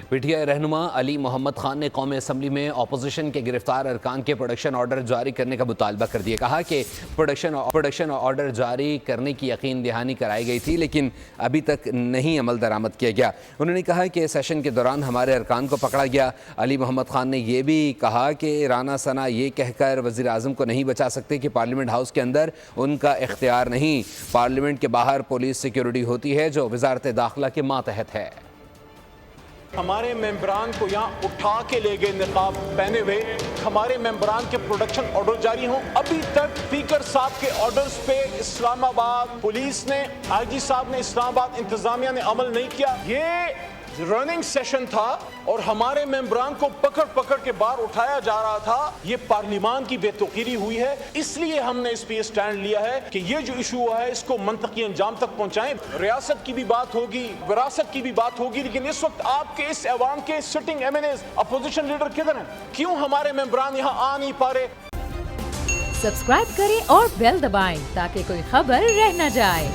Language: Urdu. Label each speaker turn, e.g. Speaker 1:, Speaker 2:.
Speaker 1: پی ٹی آئی رہنما علی محمد خان نے قومی اسمبلی میں اپوزیشن کے گرفتار ارکان کے پروڈکشن آرڈر جاری کرنے کا مطالبہ کر دیا. کہا کہ پروڈکشن آرڈر جاری کرنے کی یقین دہانی کرائی گئی تھی لیکن ابھی تک نہیں عمل درآمد کیا گیا. انہوں نے کہا کہ سیشن کے دوران ہمارے ارکان کو پکڑا گیا. علی محمد خان نے یہ بھی کہا کہ رانا ثنا یہ کہہ کر وزیر اعظم کو نہیں بچا سکتے کہ پارلیمنٹ ہاؤس کے اندر ان کا اختیار نہیں. پارلیمنٹ کے باہر پولیس سیکیورٹی ہوتی ہے جو وزارت داخلہ کے ماتحت ہے.
Speaker 2: ہمارے ممبران کو یہاں اٹھا کے لے گئے نقاب پہنے ہوئے. ہمارے ممبران کے پروڈکشن آرڈر جاری ہوں. ابھی تک اسپیکر صاحب کے آرڈرز پہ اسلام آباد پولیس نے، آئی جی صاحب نے، اسلام آباد انتظامیہ نے عمل نہیں کیا. یہ رننگ سیشن تھا اور ہمارے ممبران کو پکڑ کے باہر اٹھایا جا رہا تھا. یہ پارلیمان کی بے توقیری ہوئی ہے. اس لیے ہم نے اس پہ اسٹینڈ لیا ہے کہ یہ جو ایشو ہوا ہے اس کو منطقی انجام تک پہنچائیں. ریاست کی بھی بات ہوگی، وراثت کی بھی بات ہوگی، لیکن اس وقت آپ کے اس ایوان کے sitting MNAs opposition leader کدھر ہیں؟ کیوں ہمارے ممبران یہاں آ نہیں پا رہے؟
Speaker 3: سبسکرائب کریں اور بیل دبائیں تاکہ کوئی خبر رہ نہ جائے.